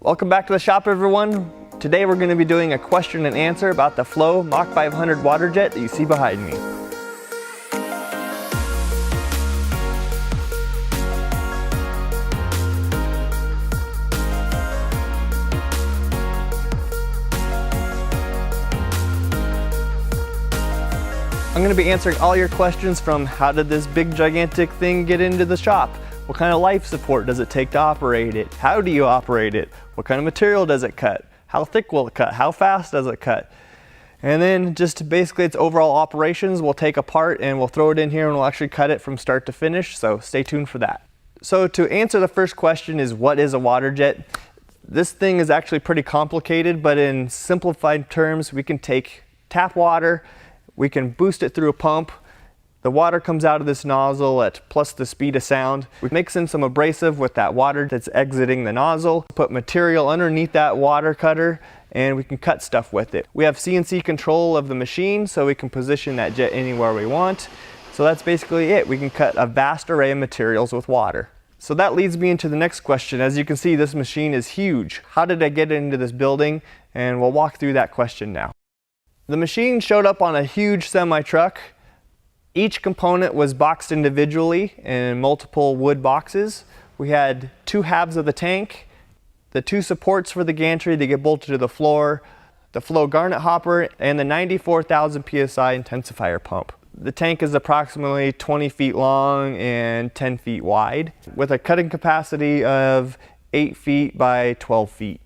Welcome back to the shop, everyone. Today we're going to be doing a question and answer about the Flow Mach 500 water jet that you see behind me. I'm going to be answering all your questions from how did this big gigantic thing get into the shop? What kind of life support does it take to operate it? How do you operate it? What kind of material does it cut? How thick will it cut? How fast does it cut? And then just basically its overall operations we'll take apart and we'll throw it in here and we'll actually cut it from start to finish, so stay tuned for that. So to answer the first question is, what is a water jet? This thing is actually pretty complicated, but in simplified terms, we can take tap water, we can boost it through a pump. The water comes out of this nozzle at plus the speed of sound. We mix in some abrasive with that water that's exiting the nozzle, put material underneath that water cutter, and we can cut stuff with it. We have CNC control of the machine, so we can position that jet anywhere we want. So that's basically it. We can cut a vast array of materials with water. So that leads me into the next question. As you can see, this machine is huge. How did I get it into this building? And we'll walk through that question now. The machine showed up on a huge semi-truck. Each component was boxed individually in multiple wood boxes. We had two halves of the tank, the two supports for the gantry that get bolted to the floor, the flow garnet hopper, and the 94,000 PSI intensifier pump. The tank is approximately 20 feet long and 10 feet wide, with a cutting capacity of 8 feet by 12 feet.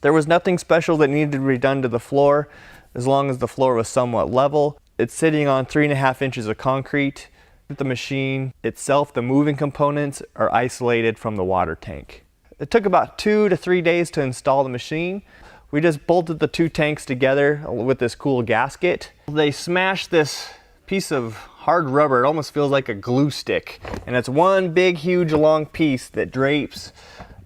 There was nothing special that needed to be done to the floor, as long as the floor was somewhat level. It's sitting on 3.5 inches of concrete. The machine itself, the moving components, are isolated from the water tank. It took about 2 to 3 days to install the machine. We just bolted the two tanks together with this cool gasket. They smashed this piece of hard rubber. It almost feels like a glue stick. And it's one big, huge, long piece that drapes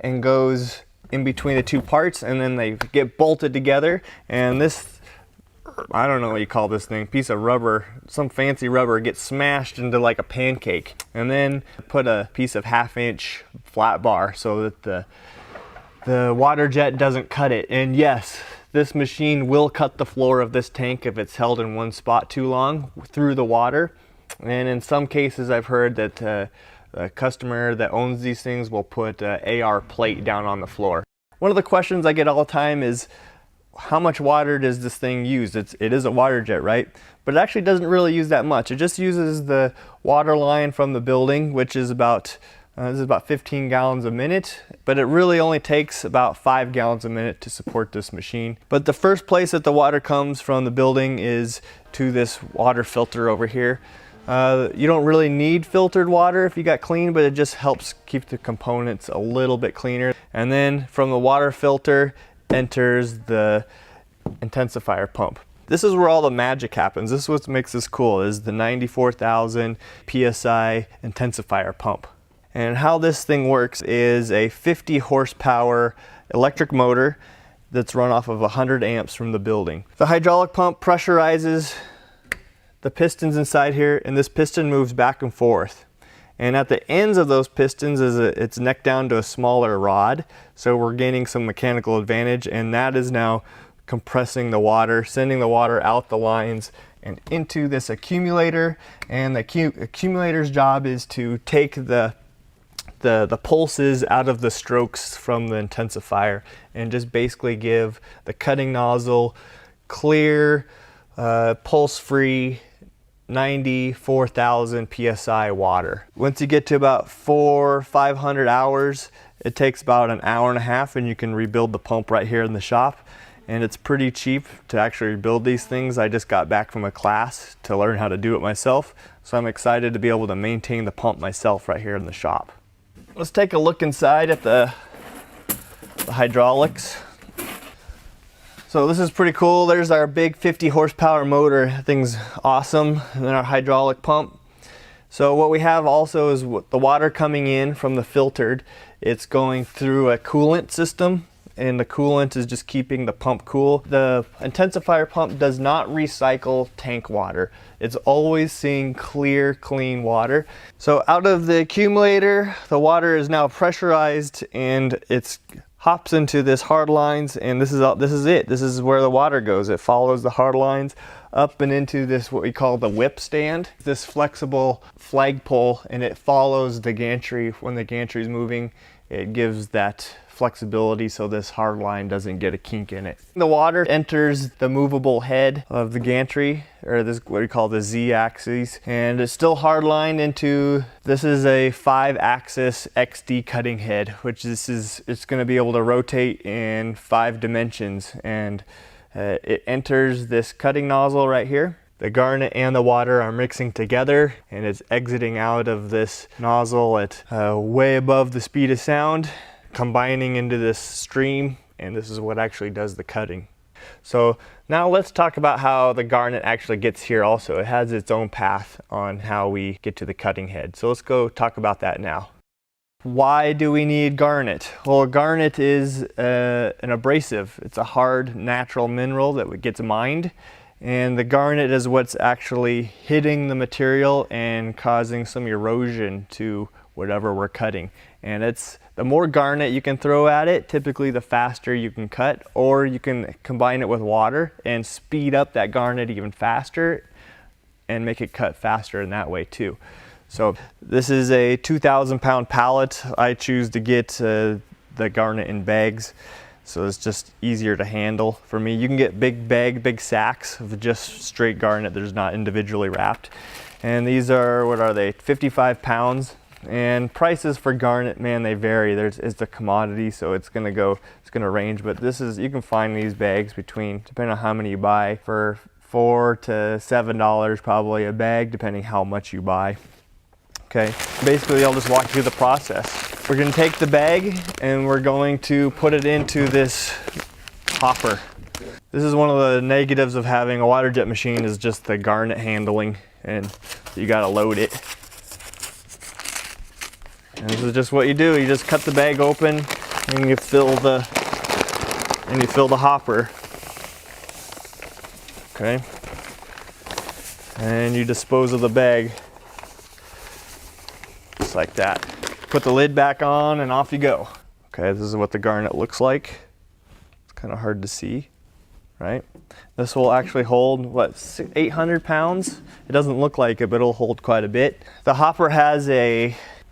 and goes in between the two parts, and then they get bolted together. And this, I don't know what you call this thing, piece of rubber, some fancy rubber, gets smashed into like a pancake. And then put a piece of 1/2 inch flat bar so that the water jet doesn't cut it. And yes, this machine will cut the floor of this tank if it's held in one spot too long through the water. And in some cases I've heard that the customer that owns these things will put a AR plate down on the floor. One of the questions I get all the time is, how much water does this thing use? It is a water jet, right? But it actually doesn't really use that much. It just uses the water line from the building, which is about 15 gallons a minute, but it really only takes about 5 gallons a minute to support this machine. But the first place that the water comes from the building is to this water filter over here. You don't really need filtered water if you got clean, but it just helps keep the components a little bit cleaner. And then from the water filter enters the intensifier pump. This is where all the magic happens. This is what makes this cool, is the 94,000 PSI intensifier pump. And how this thing works is a 50 horsepower electric motor that's run off of 100 amps from the building. The hydraulic pump pressurizes the pistons inside here, and this piston moves back and forth. And at the ends of those pistons it's necked down to a smaller rod, so we're gaining some mechanical advantage, and that is now compressing the water, sending the water out the lines and into this accumulator. And the accumulator's job is to take the pulses out of the strokes from the intensifier and just basically give the cutting nozzle clear, pulse-free 94,000 PSI water. Once you get to about 400-500 hours, it takes about an hour and a half, and you can rebuild the pump right here in the shop. And it's pretty cheap to actually rebuild these things. I just got back from a class to learn how to do it myself, so I'm excited to be able to maintain the pump myself right here in the shop. Let's take a look inside at the hydraulics. So this is pretty cool. There's our big 50 horsepower motor. That thing's awesome. And then our hydraulic pump. So what we have also is the water coming in from the filtered. It's going through a coolant system, and the coolant is just keeping the pump cool. The intensifier pump does not recycle tank water. It's always seeing clear, clean water. So out of the accumulator, the water is now pressurized and it's hops into this hard lines, and this is it. This is where the water goes. It follows the hard lines up and into this, what we call the whip stand, this flexible flagpole, and it follows the gantry. When the gantry is moving, it gives that flexibility so this hard line doesn't get a kink in it. The water enters the movable head of the gantry, or this what we call the Z-axis, and it's still hard lined into, this is a 5-axis XD cutting head, which it's going to be able to rotate in 5 dimensions, and it enters this cutting nozzle right here. The garnet and the water are mixing together, and it's exiting out of this nozzle at way above the speed of sound, combining into this stream, and this is what actually does the cutting. So now let's talk about how the garnet actually gets here also. It has its own path on how we get to the cutting head. So let's go talk about that now. Why do we need garnet? Well, garnet is an abrasive. It's a hard natural mineral that gets mined, and the garnet is what's actually hitting the material and causing some erosion to whatever we're cutting. And it's the more garnet you can throw at it, typically the faster you can cut, or you can combine it with water and speed up that garnet even faster and make it cut faster in that way too. So this is a 2,000-pound pallet. I choose to get the garnet in bags, so it's just easier to handle for me. You can get big sacks of just straight garnet that is not individually wrapped. And these are, what are they, 55 pounds. And prices for garnet, man, they vary. It's a commodity, so it's gonna range. But you can find these bags between, depending on how many you buy, for $4 to $7 probably a bag, depending how much you buy. Okay, basically I'll just walk you through the process. We're gonna take the bag and we're going to put it into this hopper. This is one of the negatives of having a Waterjet machine, is just the garnet handling, and you gotta load it. And this is just what you do. You just cut the bag open and you fill the hopper. Okay. And you dispose of the bag just like that. Put the lid back on and off you go. Okay, this is what the garnet looks like. It's kind of hard to see, right? This will actually hold, what, 800 pounds? It doesn't look like it, but it'll hold quite a bit. The hopper has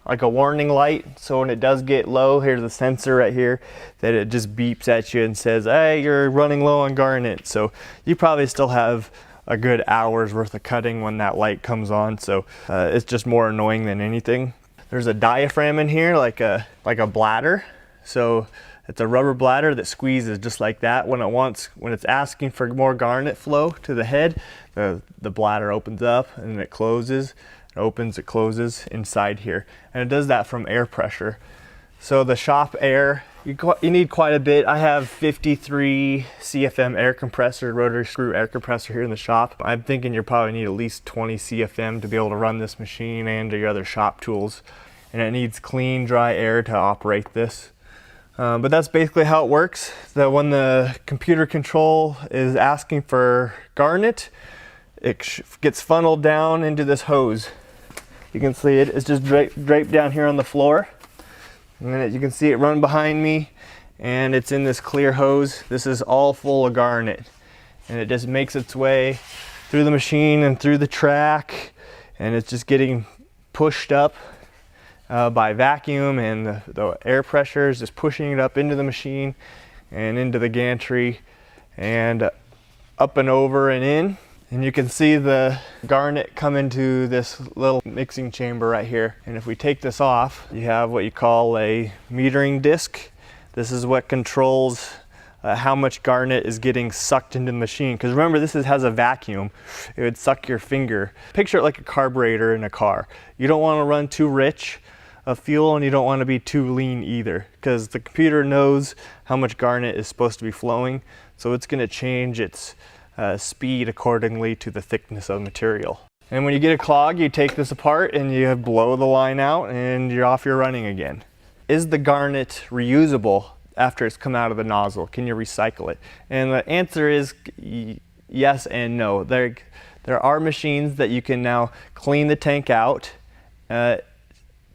like a warning light, so when it does get low, here's the sensor right here, that it just beeps at you and says, hey, you're running low on garnet. So you probably still have a good hour's worth of cutting when that light comes on, so it's just more annoying than anything. There's a diaphragm in here, like a bladder. So it's a rubber bladder that squeezes just like that. When it's asking for more garnet flow to the head, the bladder opens up and it closes. Opens, it closes inside here, and it does that from air pressure. So the shop air, you need quite a bit. I have 53 CFM air compressor, rotary screw air compressor here in the shop. I'm thinking you probably need at least 20 CFM to be able to run this machine and your other shop tools, and it needs clean, dry air to operate this. But that's basically how it works. That when the computer control is asking for garnet, it gets funneled down into this hose. You can see it's just draped down here on the floor. And then you can see it run behind me, and it's in this clear hose. This is all full of garnet. And it just makes its way through the machine and through the track, and it's just getting pushed up by vacuum, and the air pressure is just pushing it up into the machine and into the gantry and up and over and in. And you can see the garnet come into this little mixing chamber right here. And if we take this off, you have what you call a metering disc. This is what controls how much garnet is getting sucked into the machine. Because remember, this has a vacuum. It would suck your finger. Picture it like a carburetor in a car. You don't want to run too rich of fuel, and you don't want to be too lean either, because the computer knows how much garnet is supposed to be flowing. So it's going to change its speed accordingly to the thickness of the material. And when you get a clog, you take this apart and you blow the line out and you're off your running again. Is the garnet reusable after it's come out of the nozzle? Can you recycle it? And the answer is yes and no. There are machines that you can now clean the tank out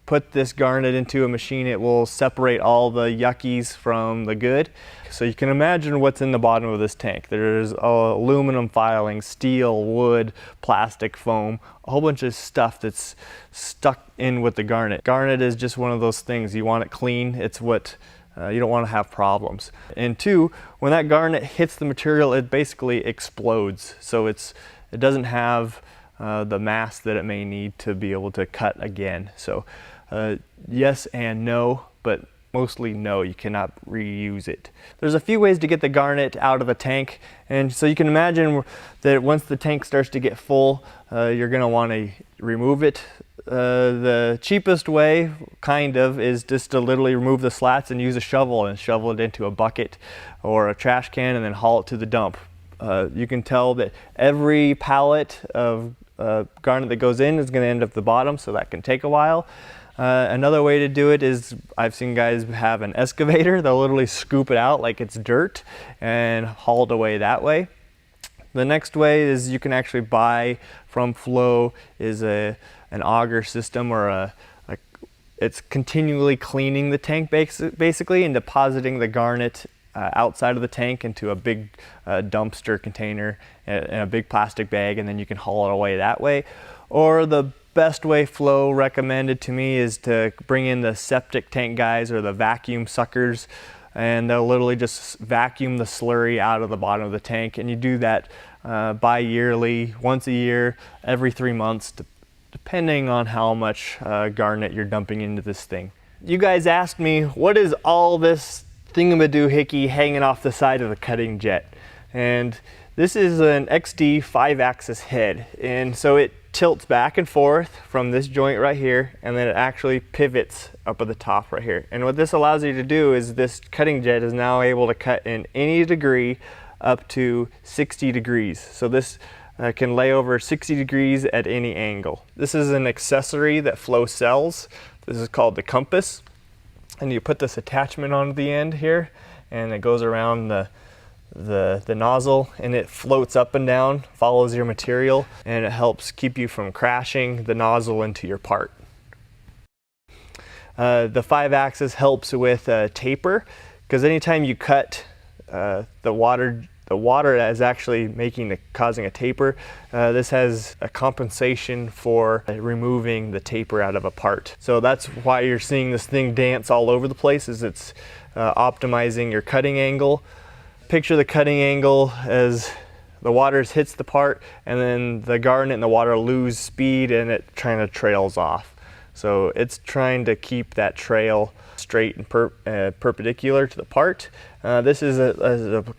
put this garnet into a machine, it will separate all the yuckies from the good. So you can imagine what's in the bottom of this tank. There's aluminum filing, steel, wood, plastic, foam, a whole bunch of stuff that's stuck in with the garnet. Garnet is just one of those things. You want it clean. It's what you don't want to have problems. And two, when that garnet hits the material, it basically explodes. So it doesn't have the mass that it may need to be able to cut again. So yes and no, but mostly no, you cannot reuse it. There's a few ways to get the garnet out of the tank, and so you can imagine that once the tank starts to get full, you're going to want to remove it. The cheapest way, kind of, is just to literally remove the slats and use a shovel and shovel it into a bucket or a trash can and then haul it to the dump. You can tell that every pallet of garnet that goes in is going to end up at the bottom, so that can take a while. Another way to do it is I've seen guys have an excavator. They'll literally scoop it out like it's dirt and haul it away that way. The next way is you can actually buy from Flow is an auger system, or it's continually cleaning the tank basically and depositing the garnet outside of the tank into a big dumpster container in a big plastic bag, and then you can haul it away that way. Or the best way Flow recommended to me is to bring in the septic tank guys or the vacuum suckers, and they'll literally just vacuum the slurry out of the bottom of the tank, and you do that bi-yearly, once a year, every 3 months, depending on how much garnet you're dumping into this thing. You guys asked me, what is all this thingamadoohickey hanging off the side of the cutting jet? And this is an XD 5-axis head, and so it tilts back and forth from this joint right here, and then it actually pivots up at the top right here. And what this allows you to do is this cutting jet is now able to cut in any degree up to 60 degrees. So this can lay over 60 degrees at any angle. This is an accessory that Flow sells. This is called the compass, and you put this attachment on the end here, and it goes around the nozzle, and it floats up and down, follows your material, and it helps keep you from crashing the nozzle into your part. The 5-axis helps with taper, because anytime you cut the water is actually causing a taper. This has a compensation for removing the taper out of a part. So that's why you're seeing this thing dance all over the place, is it's optimizing your cutting angle. Picture the cutting angle as the water hits the part, and then the garnet and the water lose speed, and it kind of trails off. So it's trying to keep that trail straight and perpendicular to the part. This is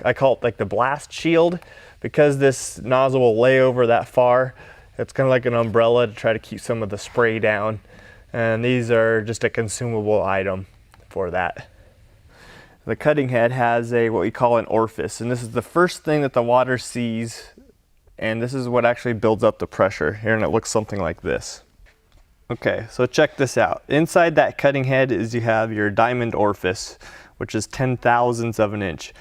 I call it like the blast shield, because this nozzle will lay over that far. It's kind of like an umbrella to try to keep some of the spray down. And these are just a consumable item for that. The cutting head has what we call an orifice, and this is the first thing that the water sees, and this is what actually builds up the pressure here, and it looks something like this. Okay, so check this out. Inside that cutting head you have your diamond orifice, which is 10,000ths of an inch.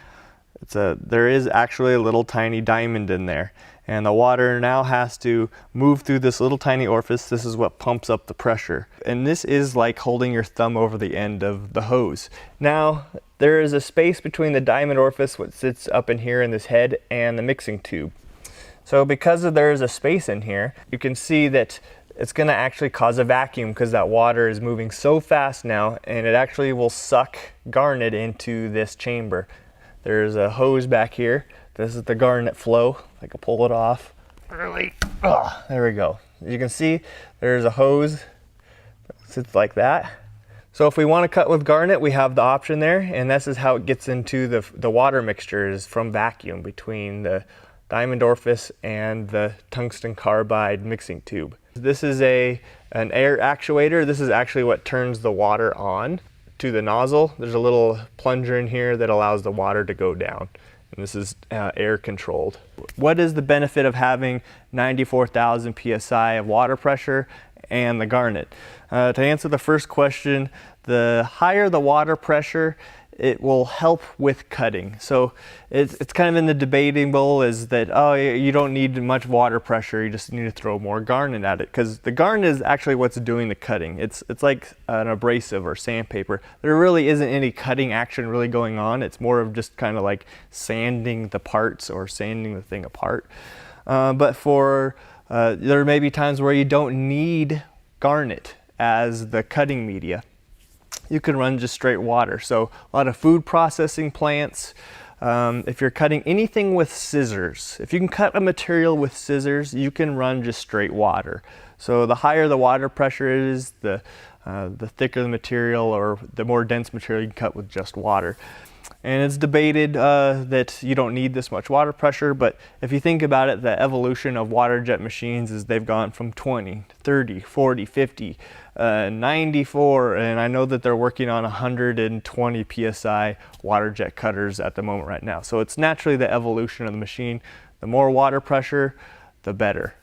There is actually a little tiny diamond in there, and the water now has to move through this little tiny orifice. This is what pumps up the pressure, and this is like holding your thumb over the end of the hose. Now there is a space between the diamond orifice, what sits up in here in this head, and the mixing tube. So because there is a space in here, you can see that it's going to actually cause a vacuum, because that water is moving so fast now, and it actually will suck garnet into this chamber. There's a hose back here. This is the garnet flow. I can pull it off. There we go. You can see there's a hose that sits like that. So if we want to cut with garnet, we have the option there, and this is how it gets into the water mixtures from vacuum between the diamond orifice and the tungsten carbide mixing tube. This is an air actuator. This is actually what turns the water on to the nozzle. There's a little plunger in here that allows the water to go down, and this is air controlled. What is the benefit of having 94,000 psi of water pressure and the garnet? To answer the first question, the higher the water pressure, it will help with cutting. So it's kind of in the debatable is that, oh, you don't need much water pressure, you just need to throw more garnet at it, because the garnet is actually what's doing the cutting. It's like an abrasive or sandpaper. There really isn't any cutting action really going on. It's more of just kind of like sanding the parts or sanding the thing apart. But there may be times where you don't need garnet as the cutting media. You can run just straight water. So a lot of food processing plants, if you're cutting anything with scissors, if you can cut a material with scissors, you can run just straight water. So the higher the water pressure is, the thicker the material or the more dense material you can cut with just water. And it's debated that you don't need this much water pressure, but if you think about it, the evolution of water jet machines is they've gone from 20, 30, 40, 50, 94, and I know that they're working on 120 PSI water jet cutters at the moment right now. So it's naturally the evolution of the machine. The more water pressure, the better.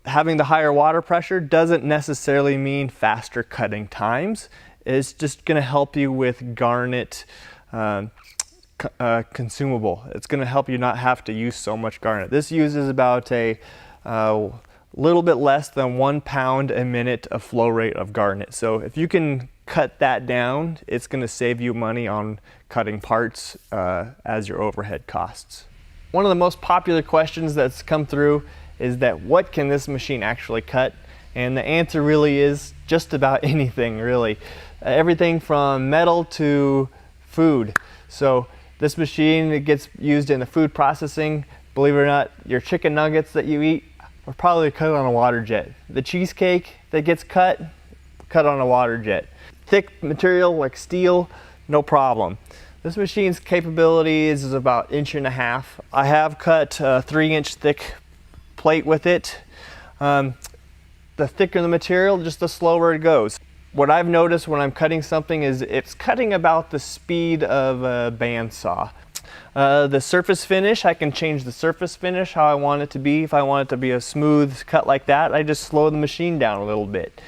Having the higher water pressure doesn't necessarily mean faster cutting times. It's just going to help you with garnet consumable. It's going to help you not have to use so much garnet. This uses about a little bit less than 1 pound a minute of flow rate of garnet. So if you can cut that down, it's going to save you money on cutting parts as your overhead costs. One of the most popular questions that's come through is that what can this machine actually cut? And the answer really is just about anything, really. Everything from metal to food. So this machine, it gets used in the food processing. Believe it or not, your chicken nuggets that you eat are probably cut on a water jet. The cheesecake that gets cut on a water jet. Thick material like steel, no problem. This machine's capabilities is about 1.5 inches. I have cut a 3-inch thick plate with it. The thicker the material, just the slower it goes. What I've noticed when I'm cutting something is it's cutting about the speed of a bandsaw. The surface finish, I can change the surface finish how I want it to be. If I want it to be a smooth cut like that, I just slow the machine down a little bit.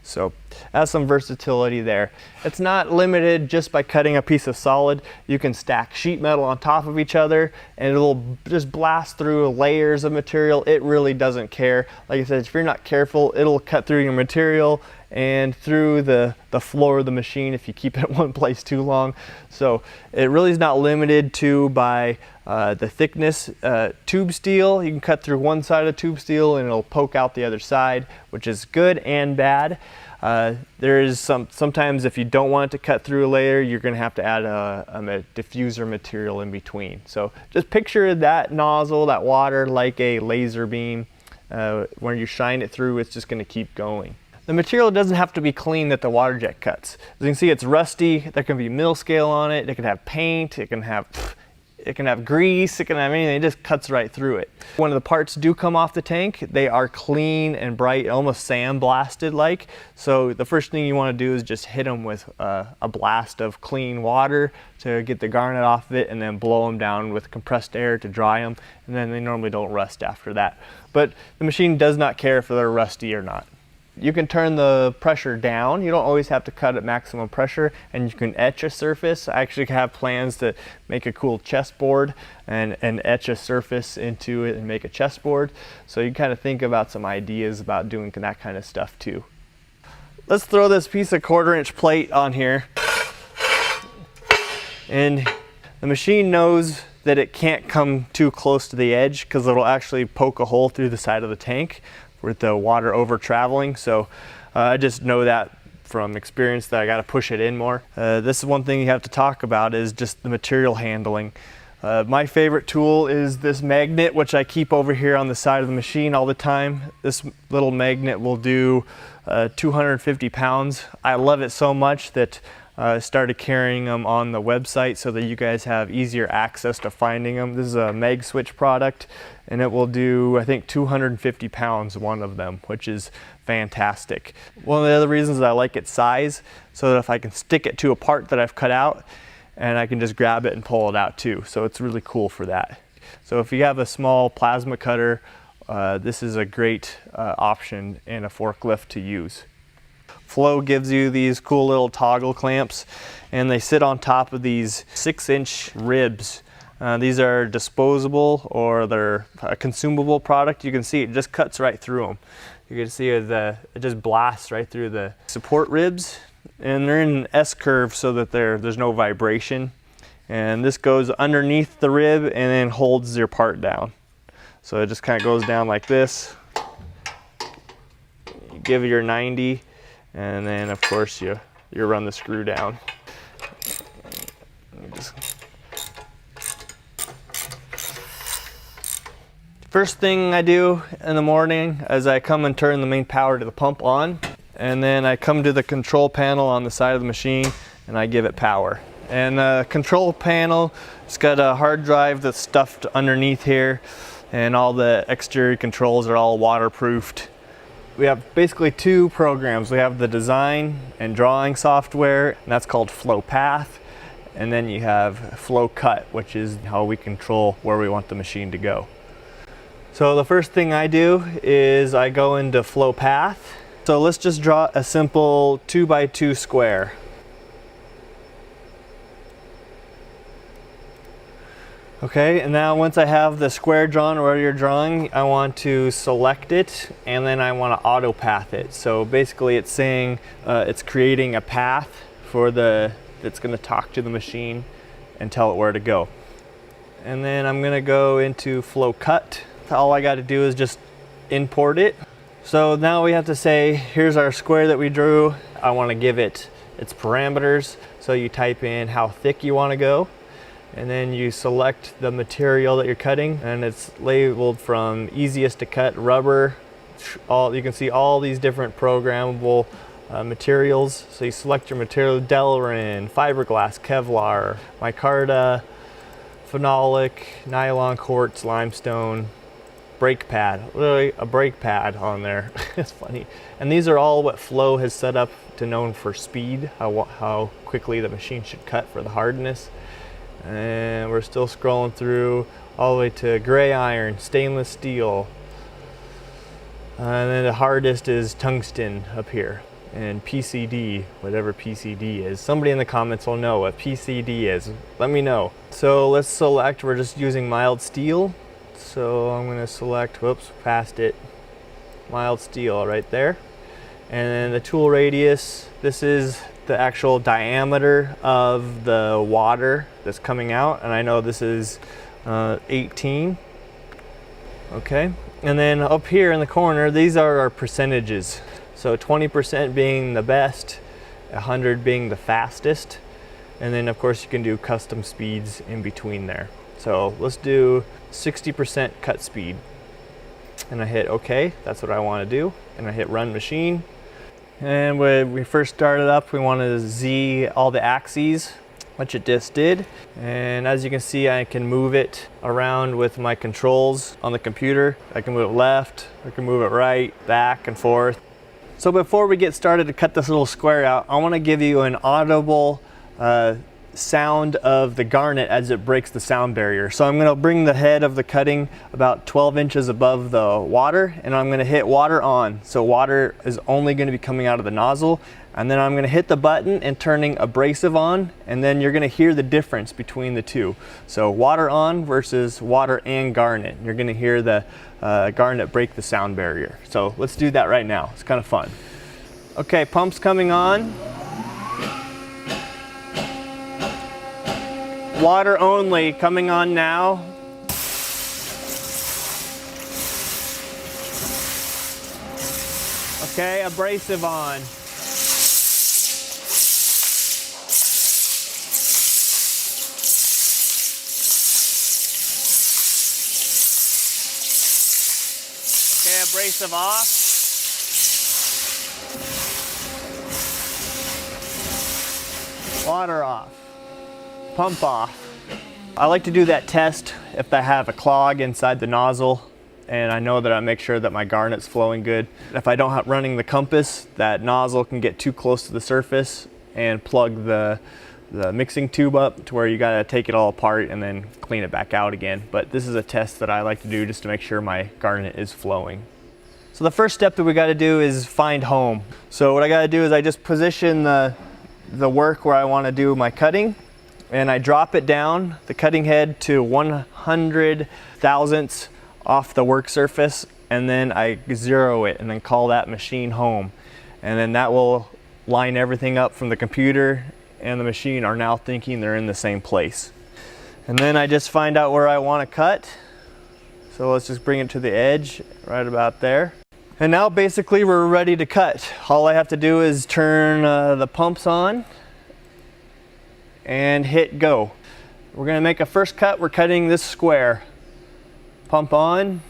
So that's some versatility there. It's not limited just by cutting a piece of solid. You can stack sheet metal on top of each other and it'll just blast through layers of material. It really doesn't care. Like I said, if you're not careful, it'll cut through your material and through the floor of the machine if you keep it in one place too long. So it really is not limited to by the thickness. Tube steel, you can cut through one side of tube steel and it'll poke out the other side, which is good and bad. There is sometimes if you don't want it to cut through a layer, you're going to have to add a diffuser material in between. So just picture that nozzle, that water, like a laser beam. When you shine it through, it's just going to keep going. The material doesn't have to be clean that the water jet cuts. As you can see, it's rusty. There can be mill scale on it. It can have paint. It can have grease. It can have anything. It just cuts right through it. When the parts do come off the tank, they are clean and bright, almost sandblasted like. So the first thing you want to do is just hit them with a blast of clean water to get the garnet off of it, and then blow them down with compressed air to dry them, and then they normally don't rust after that. But the machine does not care if they're rusty or not. You can turn the pressure down. You don't always have to cut at maximum pressure, and you can etch a surface. I actually have plans to make a cool chessboard and etch a surface into it and make a chessboard. So you kind of think about some ideas about doing that kind of stuff too. Let's throw this piece of 1/4-inch plate on here. And the machine knows that it can't come too close to the edge because it'll actually poke a hole through the side of the tank with the water over traveling. So I just know that from experience that I got to push it in more. This is one thing you have to talk about is just the material handling. My favorite tool is this magnet, which I keep over here on the side of the machine all the time. This little magnet will do 250 pounds. I love it so much that I started carrying them on the website so that you guys have easier access to finding them. This is a mag switch product, and it will do, I think, 250 pounds, one of them, which is fantastic. One of the other reasons that I like its size, so that if I can stick it to a part that I've cut out, and I can just grab it and pull it out too. So it's really cool for that. So if you have a small plasma cutter, this is a great option in a forklift to use. Flow gives you these cool little toggle clamps, and they sit on top of these 6-inch ribs. These are disposable, or they're a consumable product. You can see it just cuts right through them. You can see it just blasts right through the support ribs, and they're in an S curve so that there's no vibration. And this goes underneath the rib and then holds your part down. So it just kind of goes down like this. You give it your 90, and then of course you run the screw down. First thing I do in the morning is I come and turn the main power to the pump on, and then I come to the control panel on the side of the machine and I give it power. And the control panel, it's got a hard drive that's stuffed underneath here, and all the exterior controls are all waterproofed. We have basically two programs. We have the design and drawing software, and that's called Flow Path. And then you have Flow Cut, which is how we control where we want the machine to go. So the first thing I do is I go into Flow Path. So let's just draw a simple 2x2 square. Okay, and now once I have the square drawn where you're drawing, I want to select it, and then I want to auto path it. So basically it's saying it's creating a path for that's going to talk to the machine and tell it where to go. And then I'm going to go into Flow Cut. All I got to do is just import it. So now we have to say, here's our square that we drew. I want to give it its parameters. So you type in how thick you want to go, and then you select the material that you're cutting, and it's labeled from easiest to cut, rubber. You can see all these different programmable materials. So you select your material: Delrin, fiberglass, Kevlar, micarta, phenolic, nylon, quartz, limestone, brake pad, literally a brake pad on there. It's funny. And these are all what Flow has set up to known for speed, how quickly the machine should cut for the hardness. And we're still scrolling through all the way to gray iron, stainless steel, and then the hardest is tungsten up here, and PCD, whatever PCD is. Somebody in the comments will know what PCD is. Let me know. So let's select, we're just using mild steel. So I'm going to select, whoops, passed it, mild steel right there. And then the tool radius, this is the actual diameter of the water that's coming out, and I know this is 18. Okay, and then up here in the corner, these are our percentages. So 20% being the best, 100 being the fastest, and then of course you can do custom speeds in between there. So let's do 60% cut speed, and I hit OK. That's what I want to do, and I hit run machine. And when we first started up, we wanted to Z all the axes, which it just did. And as you can see, I can move it around with my controls on the computer. I can move it left, I can move it right, back and forth. So before we get started to cut this little square out, I want to give you an audible sound of the garnet as it breaks the sound barrier. So I'm going to bring the head of the cutting about 12 inches above the water, and I'm going to hit water on. So water is only going to be coming out of the nozzle, and then I'm going to hit the button and turning abrasive on, and then you're going to hear the difference between the two. So water on versus water and garnet. You're going to hear the garnet break the sound barrier. So let's do that right now. It's kind of fun. Okay, pump's coming on. Water only coming on now. Okay, abrasive on. Okay, abrasive off. Water off. Pump off. I like to do that test if I have a clog inside the nozzle, and I know that I make sure that my garnet's flowing good. If I don't have running the compass, that nozzle can get too close to the surface and plug the mixing tube up to where you gotta take it all apart and then clean it back out again. But this is a test that I like to do just to make sure my garnet is flowing. So the first step that we got to do is find home. So what I got to do is I just position the work where I want to do my cutting, and I drop it down, the cutting head, to 100 thousandths off the work surface, and then I zero it and then call that machine home. And then that will line everything up from the computer and the machine are now thinking they're in the same place. And then I just find out where I want to cut. So let's just bring it to the edge right about there. And now basically we're ready to cut. All I have to do is turn the pumps on and hit go. We're going to make a first cut. We're cutting this square. Pump on.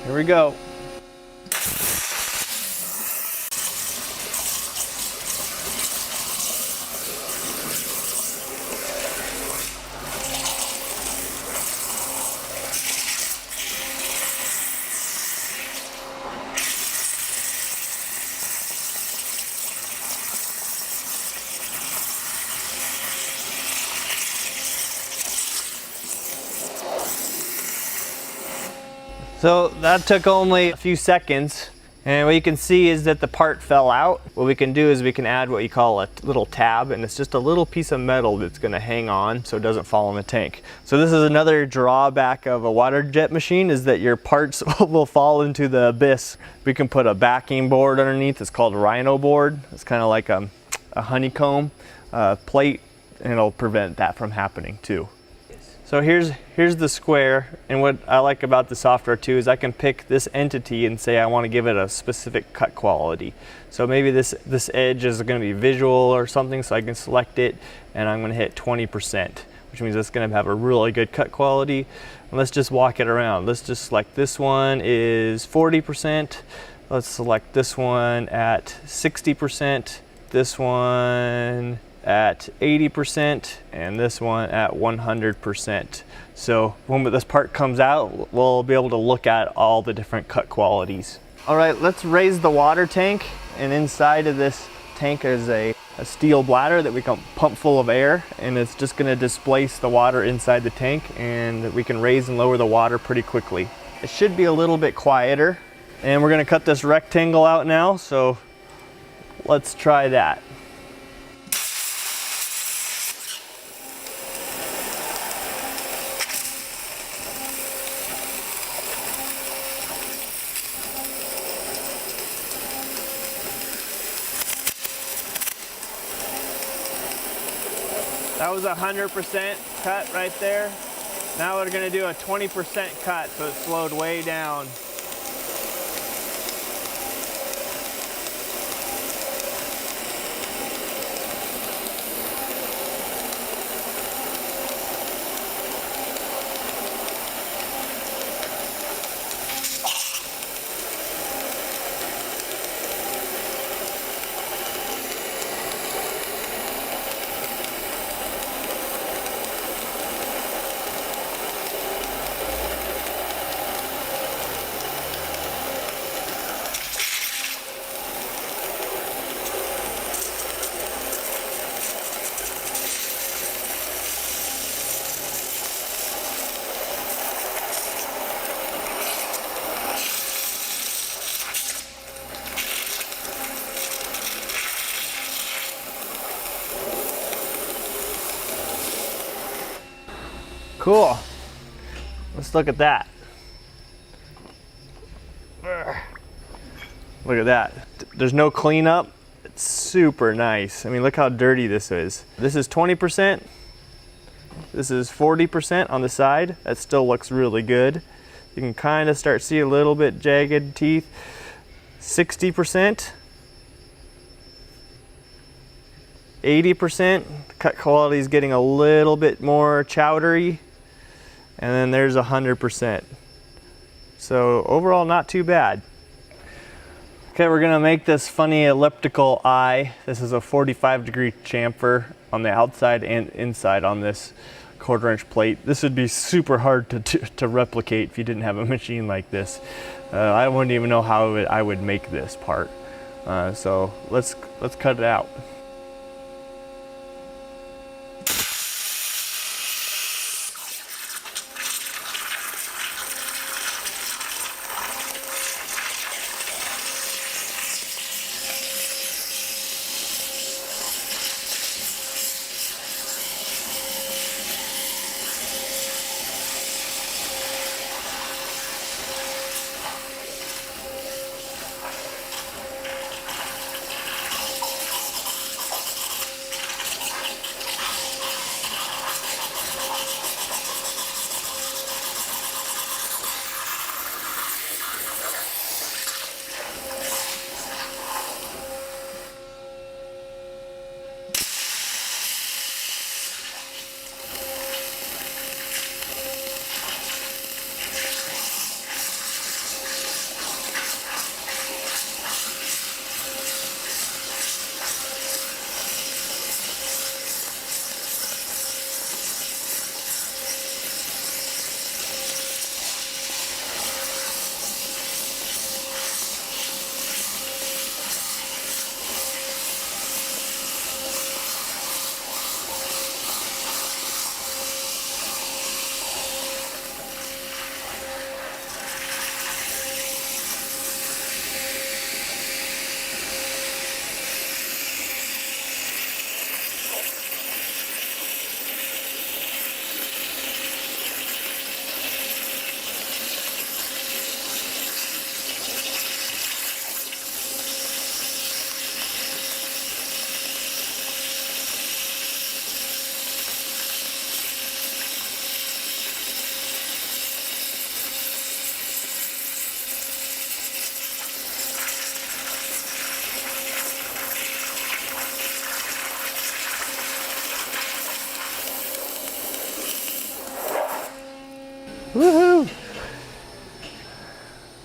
Here we go. So that took only a few seconds, and what you can see is that the part fell out. What we can do is we can add what you call a little tab, and it's just a little piece of metal that's going to hang on so it doesn't fall in the tank. So this is another drawback of a Waterjet machine, is that your parts will fall into the abyss. We can put a backing board underneath. It's called a rhino board. It's kind of like a honeycomb plate, and it'll prevent that from happening too. So here's the square, and what I like about the software too is I can pick this entity and say I want to give it a specific cut quality. So maybe this edge is going to be visual or something, so I can select it and I'm going to hit 20%, which means it's going to have a really good cut quality. And let's just walk it around. Let's just select this one is 40%. Let's select this one at 60%, this one at 80%, and this one at 100%. So when this part comes out, we'll be able to look at all the different cut qualities. All right, let's raise the water tank, and inside of this tank is a steel bladder that we can pump full of air, and it's just going to displace the water inside the tank, and we can raise and lower the water pretty quickly. It should be a little bit quieter, and we're going to cut this rectangle out now, so let's try that. That was 100% cut right there. Now we're going to do a 20% cut, so it slowed way down. Cool. Let's look at that. Look at that. There's no cleanup. It's super nice. I mean, look how dirty this is. This is 20%. This is 40% on the side. That still looks really good. You can kind of start see a little bit jagged teeth. 60%. 80%. The cut quality is getting a little bit more chowdery. And then there's 100%. So overall, not too bad. Okay, we're gonna make this funny elliptical eye. This is a 45-degree chamfer on the outside and inside on this 1/4-inch plate. This would be super hard to replicate if you didn't have a machine like this. I wouldn't even know how I would make this part. So let's cut it out.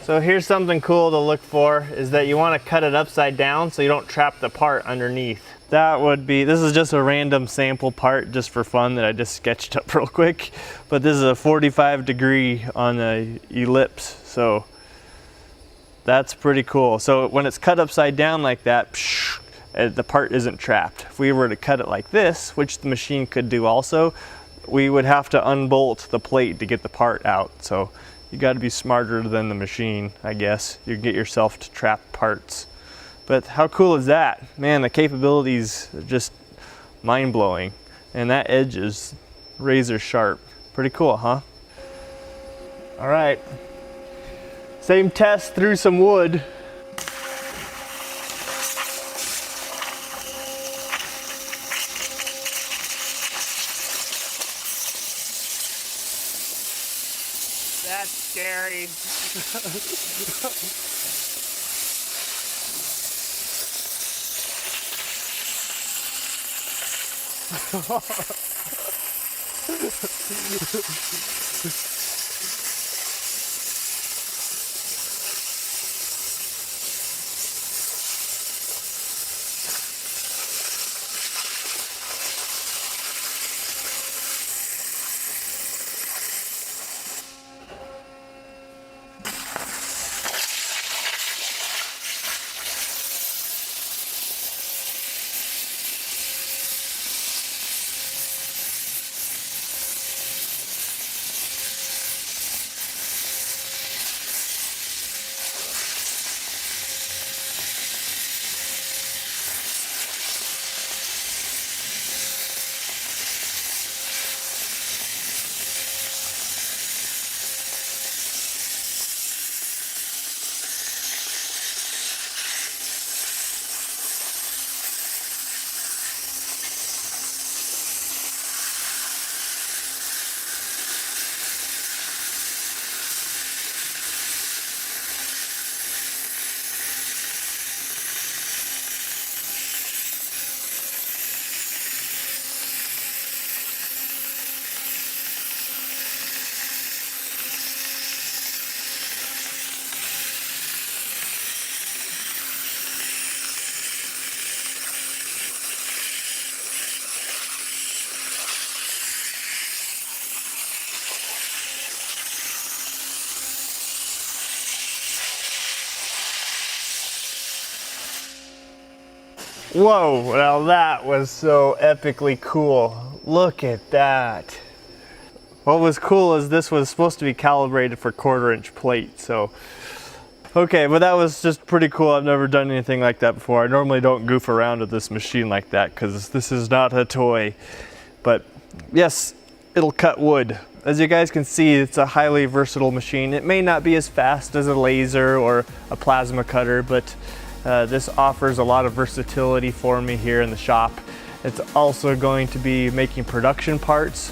So here's something cool to look for, is that you want to cut it upside down so you don't trap the part underneath. That would be, this is just a random sample part just for fun that I just sketched up real quick. But this is a 45° on the ellipse, so that's pretty cool. So when it's cut upside down like that, the part isn't trapped. If we were to cut it like this, which the machine could do also, we would have to unbolt the plate to get the part out. So you got to be smarter than the machine, I guess. You get yourself to trap parts. But how cool is that? Man, the capabilities are just mind-blowing. And that edge is razor sharp. Pretty cool, huh? All right. Same test through some wood. That's scary. Whoa, now that was so epically cool. Look at that. What was cool is this was supposed to be calibrated for 1/4" plate, so. Okay, but that was just pretty cool. I've never done anything like that before. I normally don't goof around with this machine like that because this is not a toy. But yes, it'll cut wood. As you guys can see, it's a highly versatile machine. It may not be as fast as a laser or a plasma cutter, but this offers a lot of versatility for me here in the shop. It's also going to be making production parts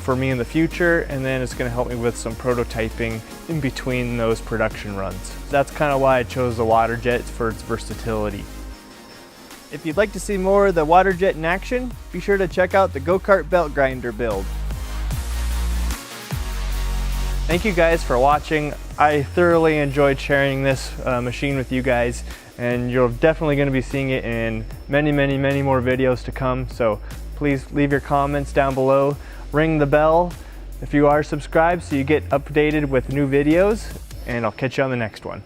for me in the future, and then it's going to help me with some prototyping in between those production runs. That's kind of why I chose the Waterjet, for its versatility. If you'd like to see more of the Waterjet in action, be sure to check out the go-kart belt grinder build. Thank you guys for watching. I thoroughly enjoyed sharing this machine with you guys, and you're definitely going to be seeing it in many more videos to come. So please leave your comments down below. Ring the bell if you are subscribed so you get updated with new videos, and I'll catch you on the next one.